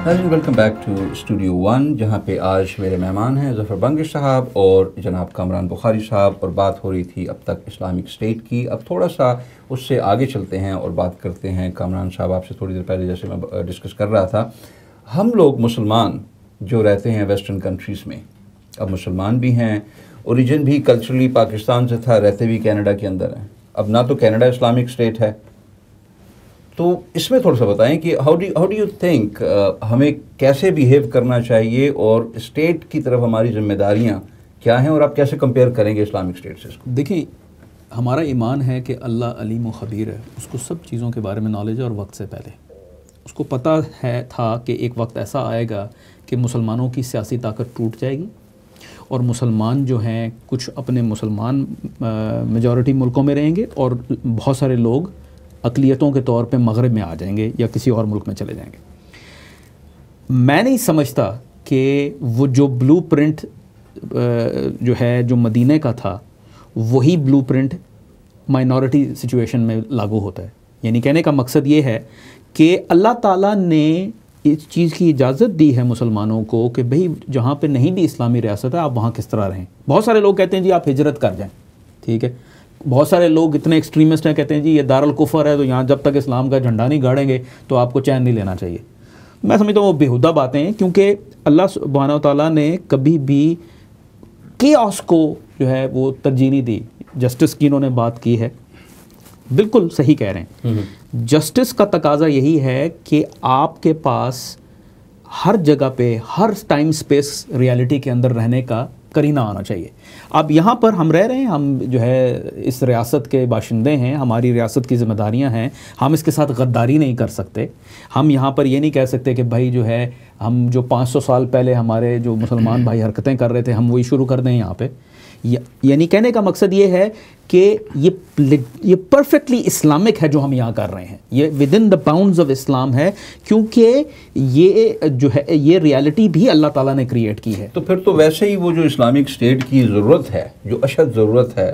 ناظرین welcome back to studio 1 جہاں پہ آج میرے مہمان ہیں ظفر بنگش صاحب اور جناب کامران بخاری صاحب، اور بات ہو رہی تھی اب تک اسلامک اسٹیٹ کی. اب تھوڑا سا اس سے آگے چلتے ہیں اور بات کرتے ہیں. کامران صاحب آپ سے تھوڑی دیر پہلے جیسے میں ڈسکس کر رہا تھا، ہم لوگ مسلمان جو رہتے ہیں ویسٹرن کنٹریز میں، اب مسلمان بھی ہیں، اوریجن بھی کلچرلی پاکستان سے تھا، رہتے بھی کینیڈا کے اندر ہیں. اب نہ تو کینیڈا اسلامک اسٹیٹ ہے، تو اس میں تھوڑا سا بتائیں کہ ہاؤ ڈو یو تھنک ہمیں کیسے بیہیو کرنا چاہیے اور اسٹیٹ کی طرف ہماری ذمہ داریاں کیا ہیں، اور آپ کیسے کمپیئر کریں گے اسلامک اسٹیٹ سے اس کو؟ دیکھیں، ہمارا ایمان ہے کہ اللہ علیم و خبیر ہے، اس کو سب چیزوں کے بارے میں نالج ہے، اور وقت سے پہلے اس کو پتہ تھا کہ ایک وقت ایسا آئے گا کہ مسلمانوں کی سیاسی طاقت ٹوٹ جائے گی، اور مسلمان جو ہیں کچھ اپنے مسلمان میجورٹی ملکوں میں رہیں گے، اور بہت سارے لوگ اقلیتوں کے طور پہ مغرب میں آ جائیں گے یا کسی اور ملک میں چلے جائیں گے. میں نہیں سمجھتا کہ وہ جو بلو پرنٹ جو ہے جو مدینہ کا تھا، وہی بلو پرنٹ مائنورٹی سچویشن میں لاگو ہوتا ہے. یعنی کہنے کا مقصد یہ ہے کہ اللہ تعالیٰ نے اس چیز کی اجازت دی ہے مسلمانوں کو کہ بھئی جہاں پہ نہیں بھی اسلامی ریاست ہے آپ وہاں کس طرح رہیں. بہت سارے لوگ کہتے ہیں جی آپ ہجرت کر جائیں، ٹھیک ہے. بہت سارے لوگ اتنے ایکسٹریمسٹ ہیں، کہتے ہیں جی یہ دارالکفر ہے، تو یہاں جب تک اسلام کا جھنڈا نہیں گاڑیں گے تو آپ کو چین نہیں لینا چاہیے. میں سمجھتا ہوں وہ بیہودہ باتیں ہیں، کیونکہ اللہ سبحانہ و تعالیٰ نے کبھی بھی کیوس کو جو ہے وہ ترجیح نہیں دی. جسٹس کی انہوں نے بات کی ہے، بالکل صحیح کہہ رہے ہیں. جسٹس کا تقاضا یہی ہے کہ آپ کے پاس ہر جگہ پہ ہر ٹائم سپیس ریالٹی کے اندر رہنے کا کرینہ آنا چاہیے. اب یہاں پر ہم رہ رہے ہیں، ہم جو ہے اس ریاست کے باشندے ہیں، ہماری ریاست کی ذمہ داریاں ہیں، ہم اس کے ساتھ غداری نہیں کر سکتے. ہم یہاں پر یہ نہیں کہہ سکتے کہ بھائی جو ہے ہم جو 500 سال پہلے ہمارے جو مسلمان بھائی حرکتیں کر رہے تھے ہم وہی شروع کر دیں یہاں پہ. یعنی کہنے کا مقصد یہ ہے کہ یہ پرفیکٹلی اسلامک ہے جو ہم یہاں کر رہے ہیں، یہ within the bounds of Islam ہے، کیونکہ یہ جو ہے یہ ریالٹی بھی اللہ تعالیٰ نے کریٹ کی ہے. تو پھر تو ویسے ہی وہ جو اسلامک اسٹیٹ کی ضرورت ہے، جو اشد ضرورت ہے،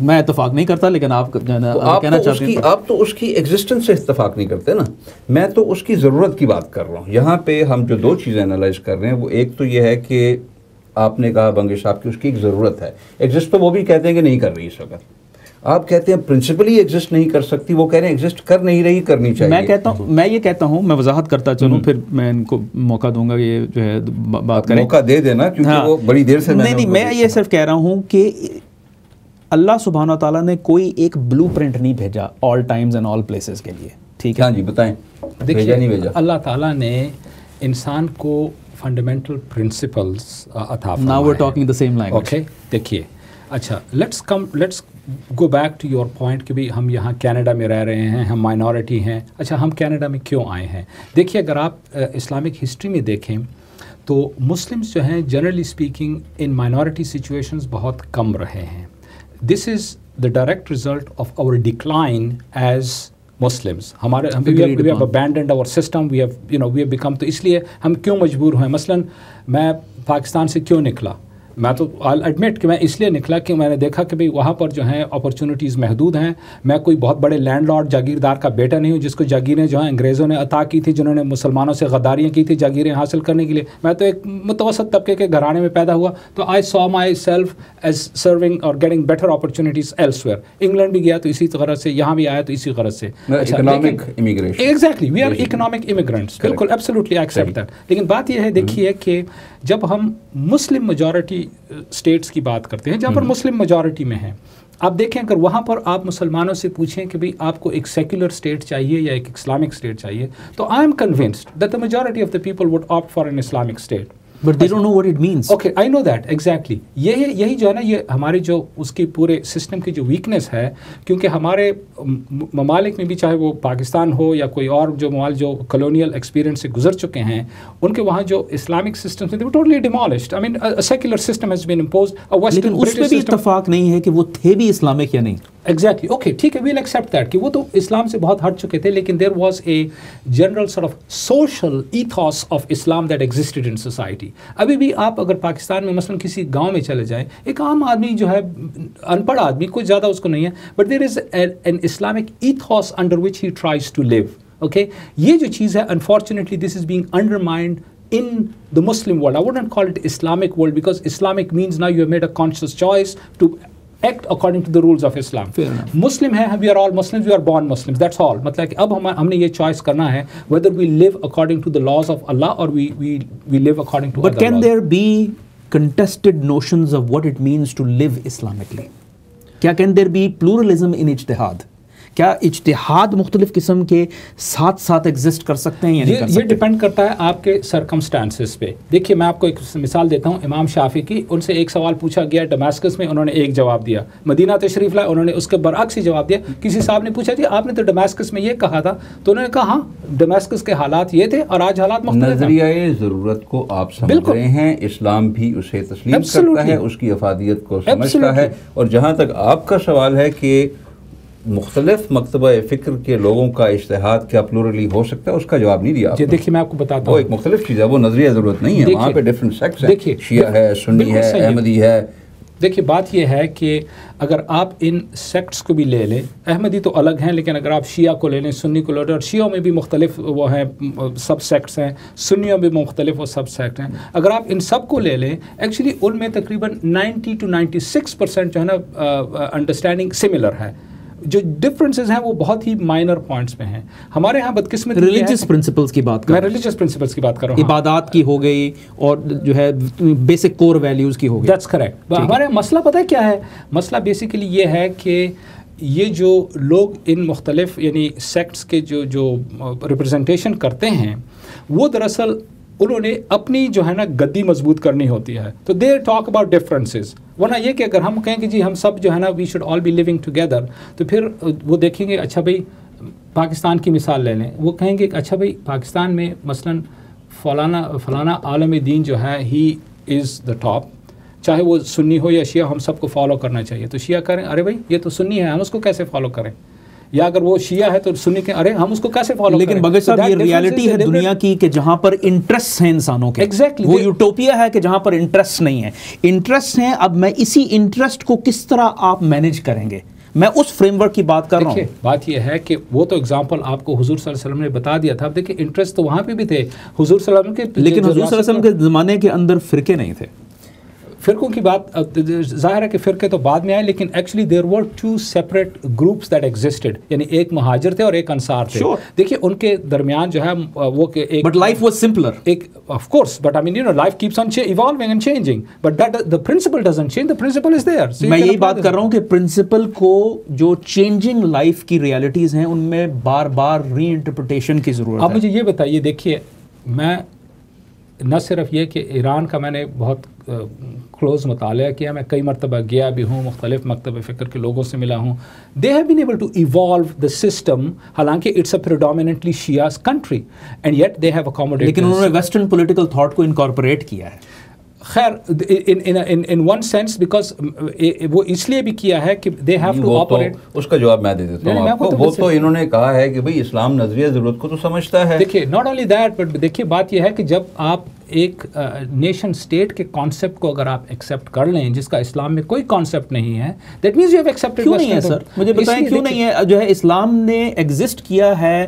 میں اتفاق نہیں کرتا، لیکن آپ کہنا چاہتے ہیں آپ تو اس کی ایگزسٹنس سے اتفاق نہیں کرتے نا. میں تو اس کی ضرورت کی بات کر رہا ہوں. یہاں پہ ہم جو دو چیزیں انالائز کر رہے ہیں، وہ ایک تو یہ ہے کہ آپ نے کہا بنگش صاحب کی اس کی ایک ضرورت ہے. ایگزسٹ تو وہ بھی کہتے ہیں کہ نہیں کر رہی اس وقت. آپ کہتے ہیں پرنسپلی ایگزسٹ نہیں کر سکتی، وہ کہہ رہے ہیں ایگزسٹ کر نہیں رہی، کرنی چاہیے. میں یہ کہتا ہوں، میں وضاحت کرتا چلوں، پھر میں ان کو موقع دوں گا یہ جو ہے بات کریں. موقع دے دینا، کیونکہ وہ بڑی دیر سے نہیں میں یہ صرف کہہ رہا ہوں کہ اللہ سبحانہ و تعالیٰ نے کوئی ایک بلو پرنٹ نہیں بھیجا آل ٹائمز اینڈ آل پلیسز کے لیے، ٹھیک ہے. ہاں جی بتائیں. دیکھیے نہیں بھیجا. اللہ تعالیٰ نے انسان کو فنڈامنٹل پرنسپلز عطا فرمائے. Now we're talking the same language. Okay دیکھیے، اچھا let's go back to your point کہ بھی ہم یہاں کینیڈا میں رہ رہے ہیں، ہم مائنورٹی ہیں. اچھا ہم کینیڈا میں کیوں آئے ہیں؟ دیکھیے اگر آپ اسلامک ہسٹری میں دیکھیں تو مسلمس جو ہیں generally speaking in minority situations بہت کم رہے ہیں. This is the direct result of our decline as Muslims. we have abandoned our system, we have become. تو اس لیے ہم کیوں مجبور ہوئے؟ مثلا میں پاکستان سے کیوں نکلا؟ میں تو I'll admit کہ میں اس لیے نکلا کہ میں نے دیکھا کہ بھئی وہاں پر جو ہیں اپرچونیٹیز محدود ہیں. میں کوئی بہت بڑے لینڈ لارڈ جاگیردار کا بیٹا نہیں ہوں جس کو جاگیریں جو ہیں انگریزوں نے عطا کی تھی، جنہوں نے مسلمانوں سے غداریاں کی تھی جاگیریں حاصل کرنے کے لیے. میں تو ایک متوسط طبقے کے گھرانے میں پیدا ہوا، تو I saw myself as serving or getting better opportunities elsewhere. England بھی گیا تو اسی غرض سے، یہاں بھی آیا تو اسی غرض سے. Economic immigration. Exactly we are economic immigrants. بالکل ایبسلیوٹلی آئی ایکسیپٹ دیٹ. لیکن بات یہ ہے دیکھیے کہ جب ہم مسلم میجورٹی اسٹیٹس کی بات کرتے ہیں جہاں پر مسلم میجورٹی میں ہیں، آپ دیکھیں اگر وہاں پر آپ مسلمانوں سے پوچھیں کہ بھئی آپ کو ایک سیکولر اسٹیٹ چاہیے یا ایک اسلامک اسٹیٹ چاہیے، تو I am convinced that the majority of the people would opt for an Islamic state. But they don't know what it means. Okay, I know that, exactly. یہی جو ہے نا، یہ ہمارے جو اس کی پورے سسٹم کی جو ویکنس ہے، کیونکہ ہمارے ممالک میں بھی چاہے وہ پاکستان ہو یا کوئی اور جو ممالک جو کلونیل ایکسپیرینس سے گزر چکے ہیں، ان کے وہاں جو اسلامک سسٹم تھے totally demolished. I mean secular system has been imposed. لیکن اس پہ بھی اتفاق نہیں ہے کہ وہ تھے بھی اسلامک یا نہیں. ایگزیکٹلی. اوکے ٹھیک ہے، ویل ایکسیپٹ دیٹ کہ وہ تو اسلام سے بہت ہٹ چکے تھے، لیکن there was a general sort of social ethos of Islam that existed in society. ابھی بھی آپ اگر پاکستان میں مثلا کسی گاؤں میں چلے جائیں، ایک عام آدمی جو ہے ان پڑھ آدمی، کوئی زیادہ اس کو نہیں ہے، but there is an Islamic ethos under which he tries to live. Okay. یہ جو چیز ہے unfortunately this is being undermined in the Muslim world. I wouldn't call it Islamic world because Islamic means now you have made a conscious choice to act according to the rules of Islam. Muslim hai, we are all Muslims, we are born Muslims, that's all. مطلب کہ اب ہم نے یہ choice کرنا ہے whether we live according to the laws of Allah or we live according to But other can laws. there be contested notions of what it means to live Islamically? کیا can there be pluralism in ijtihad? کیا اجتہاد مختلف قسم کے ساتھ ساتھ exist کر سکتے ہیں یا نہیں کر سکتے؟ یہ ڈیپینڈ کرتا ہے آپ کے سرکمسٹانسز پہ. دیکھیے میں آپ کو ایک مثال دیتا ہوں. امام شافعی کی ان سے ایک سوال پوچھا گیا ڈماسکس میں, انہوں نے ایک جواب دیا. مدینہ تشریف لائے, انہوں نے اس کے برعکس ہی جواب دیا. کسی صاحب نے پوچھا جی آپ نے تو ڈماسکس میں یہ کہا تھا, تو انہوں نے کہا ہاں ڈماسکس کے حالات یہ تھے اور آج حالات مختلف ہیں. نظریہ ضرورت کو آپ سمجھ رہے ہیں, اسلام بھی اسے تسلیم کرتا ہے, اس کی افادیت کو سمجھتا ہے. اور جہاں تک آپ کا سوال ہے کہ مختلف مکتبہ فکر کے لوگوں کا اجتہاد کیا پلورلی ہو سکتا ہے, اس کا جواب نہیں دیا. دیکھیے میں آپ کو بتاتا ہوں, وہ ایک مختلف چیز ہے, وہ نظریہ ضرورت نہیں ہے. وہاں پہ ڈفرینٹ سیکٹس ہیں, شیعہ ہے, سنی ہے, احمدی ہے. دیکھیے بات یہ ہے کہ اگر آپ ان سیکٹس کو بھی لے لیں, احمدی تو الگ ہیں, لیکن اگر آپ شیعہ کو لے لیں, سنی کو لے لیں, اور شیعوں میں بھی مختلف وہ ہیں سب سیکٹس ہیں, سنیوں میں مختلف وہ سب سیکٹ ہیں. اگر آپ ان سب کو لے لیں, ایکچولی ان میں تقریباً 90 to 96% جو ہے نا انڈرسٹینڈنگ سملر ہے. جو ڈفرینسز ہیں وہ بہت ہی مائنر پوائنٹس میں ہیں. ہمارے ہاں بدقسمتی ریلیجس پرنسپلس کی بات میں ریلیجس پرنسپلس کی بات کر رہا ہوں, عبادات کی ہو گئی اور جو ہے بیسک کور ویلیوز کی ہو گئی. That's correct. ہمارے مسئلہ پتہ ہے کیا ہے؟ مسئلہ بیسیکلی یہ ہے کہ یہ جو لوگ ان مختلف یعنی سیکٹس کے جو ریپرزنٹیشن کرتے ہیں, وہ دراصل انہوں نے اپنی جو ہے نا گدی مضبوط کرنی ہوتی ہے, تو دے ٹاک اباؤٹ ڈفرینسز. ورنہ یہ کہ اگر ہم کہیں کہ جی ہم سب جو ہے نا we should all be living together, تو پھر وہ دیکھیں گے اچھا بھائی پاکستان کی مثال لے لیں, وہ کہیں گے کہ اچھا بھائی پاکستان میں مثلاً فلانا عالم دین جو ہے ہی از دا ٹاپ, چاہے وہ سنی ہو یا شیعہ, ہم سب کو فالو کرنا چاہیے. تو شیعہ کریں ارے بھائی یہ تو سنی ہے, ہم اس کو کیسے فالو کریں؟ یا اگر وہ شیعہ ہے تو سنی کے ارے ہم اس کو کیسے فالو کریں؟ لیکن بغیر صاحب یہ ریالٹی ہے دنیا کی کہ جہاں پر انٹرسٹ ہیں انسانوں کے, وہ یوٹوپیا ہے کہ جہاں پر انٹرسٹ نہیں ہے. انٹرسٹ ہیں, اب میں اسی انٹرسٹ کو کس طرح آپ مینیج کریں گے, میں اس فریم ورک کی بات کر رہا ہوں. بات یہ ہے کہ وہ تو اگزامپل آپ کو حضور صلی اللہ علیہ وسلم نے بتا دیا تھا. اب دیکھیں انٹرسٹ تو وہاں پہ بھی تھے حضور صلی اللہ علیہ وسلم کے, لیکن حضور صلی اللہ علیہ وسلم کے زمانے کے اندر فرقے نہیں تھے. فرقوں کی بات ظاہر ہے کہ فرقے تو بعد میں آئے, لیکن actually there were 2 separate groups that existed, یعنی ایک مہاجر تھے اور ایک انصار تھے. دیکھیے ان کے درمیان جو ہے وہ کہ ایک بٹ لائف واز سمپلر, ایک of course, but I mean you know life keeps on evolving and changing, but that the principle doesn't change, the principle is there. میں یہی بات کر رہا ہوں کہ پرنسپل کو جو چینجنگ لائف کی ریالٹیز ہیں ان میں بار بار ری انٹرپریٹیشن کی ضرورت ہے. آپ مجھے یہ بتائیے, دیکھیے میں نہ صرف یہ کہ ایران کا میں نے بہت کلوز مطالعہ کیا, میں کئی مرتبہ گیا بھی ہوں, مختلف مکتب فکر کے لوگوں سے ملا ہوں. They have been able to evolve the system, حالانکہ it's a predominantly Shia country, and yet they have accommodated. لیکن انہوں نے ویسٹرن پولیٹیکل تھاٹ کو انکارپوریٹ کیا ہے. خیر ان ون سینس بیکاز وہ اس لیے بھی کیا ہے کہ دے ہیو ٹو آپریٹ. اس کا جواب میں دے دیتا ہوں آپ کو. وہ تو انہوں نے کہا ہے کہ بھئی اسلام نظریہ ضرورت کو تو سمجھتا ہے. دیکھیے ناٹ اونلی دیٹ, بٹ دیکھیے بات یہ ہے کہ جب آپ ایک نیشن اسٹیٹ کے کانسیپٹ کو اگر آپ ایکسیپٹ کر لیں جس کا اسلام میں کوئی کانسیپٹ نہیں ہے, that means you have accepted. کیوں نہیں ہے سر, مجھے بتائیں کیوں نہیں ہے؟ جو ہے اسلام نے ایگزسٹ کیا ہے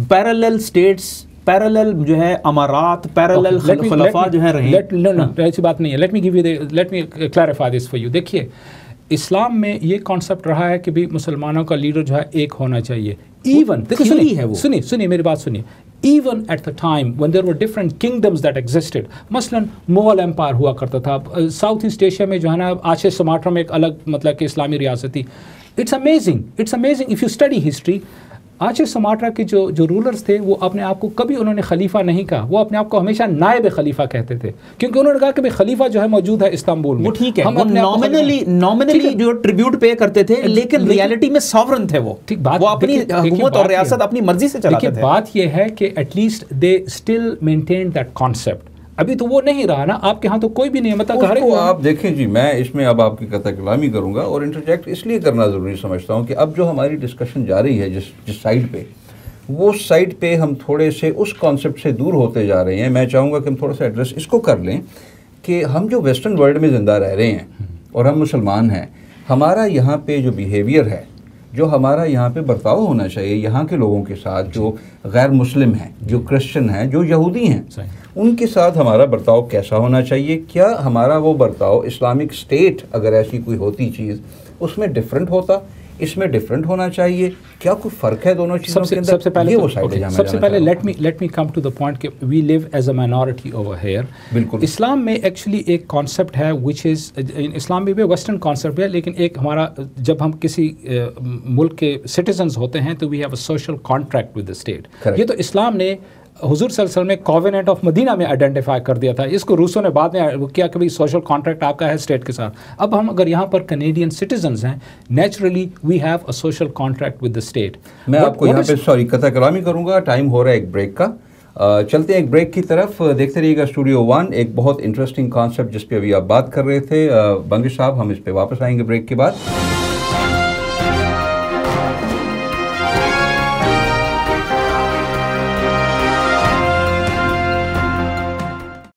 پیرالل اسٹیٹس, پیرالل جو ہے امارات, پیرالل خلفاء جو ہیں رہے ہیں. ایسی بات نہیں ہے. Let me clarify this for you. دیکھیے اسلام میں یہ کانسیپٹ رہا ہے کہ بھی مسلمانوں کا لیڈر جو ہے ایک ہونا چاہیے. ایون سنیے میری بات سنیے, even at the time when there were different kingdoms that existed, مثلاً مغل امپائر ہوا کرتا تھا, ساؤتھ ایسٹ ایشیا میں جو ہے نا آج سماٹرا میں ایک الگ مطلب کہ اسلامی ریاست تھی. It's amazing if you study history. آج سماٹرا کے جو رولرز تھے وہ اپنے آپ کو کبھی انہوں نے خلیفہ نہیں کہا, وہ اپنے آپ کو ہمیشہ نائب خلیفہ کہتے تھے, کیونکہ انہوں نے کہا کہ خلیفہ جو ہے موجود ہے استنبول میں. وہ ٹھیک ہے, نامنلی جو ٹریبیوٹ پے کرتے تھے, لیکن ریالٹی میں ساورن تھے. وہ اپنی حکومت اور ریاست اپنی مرضی سے چلاتے تھے. بات یہ ہے کہ at least they still maintain that concept. ابھی تو وہ نہیں رہا نا, آپ کے ہاں تو کوئی بھی نہیں ہے. مطلب آپ دیکھیں جی, میں اس میں اب آپ کی قطع کلامی کروں گا اور انٹرجیکٹ اس لیے کرنا ضروری سمجھتا ہوں کہ اب جو ہماری ڈسکشن جا رہی ہے جس سائڈ پہ, وہ سائڈ پہ ہم تھوڑے سے اس کانسیپٹ سے دور ہوتے جا رہے ہیں. میں چاہوں گا کہ ہم تھوڑا سا ایڈریس اس کو کر لیں کہ ہم جو ویسٹرن ورلڈ میں زندہ رہ رہے ہیں اور ہم مسلمان ہیں, ہمارا یہاں پہ جو بیہیویئر ہے, جو ہمارا یہاں پہ برتاؤ ہونا چاہیے یہاں کے لوگوں کے ساتھ، جو غیر مسلم ہیں، جو کرسچن ہیں، جو یہودی ہیں، ان کے ساتھ ہمارا برتاؤ کیسا ہونا چاہیے؟ کیا ہمارا وہ برتاؤ اسلامک اسٹیٹ اگر ایسی کوئی ہوتی چیز اس میں ڈفرینٹ ہوتا، اس میں ڈفرینٹ ہونا چاہیے؟ کیا کوئی فرق ہے دونوں چیزوں کے اندر؟ سب سے پہلے let me come to the point کہ we live as a minority over here. بالکل اسلام میں ایکچولی ایک کانسیپٹ ہے وچ از اسلام میں بھی ویسٹرن کانسیپٹ ہے، لیکن ایک ہمارا جب ہم کسی ملک کے سٹیزنز ہوتے ہیں تو we have a social contract with the state. یہ تو اسلام نے حضور صلی اللہ علیہ وسلم نے کووننٹ آف مدینہ میں آئیڈینٹیفائی کر دیا تھا. اس کو روسوں نے بعد میں کیا کہ سوشل کانٹریکٹ آپ کا ہے اسٹیٹ کے ساتھ. اب ہم اگر یہاں پر کینیڈین سٹیزنز ہیں، naturally we have a social contract with the state. میں آپ کو یہاں پہ قطع کلامی کروں گا، ٹائم ہو رہا ہے ایک بریک کا. چلتے ہیں ایک بریک کی طرف. دیکھتے رہیے گا اسٹوڈیو ون، ایک بہت انٹرسٹنگ کانسیپٹ جس پہ ابھی آپ بات کر رہے تھے بنگش صاحب. ہم اس پہ واپس آئیں گے بریک کے بعد.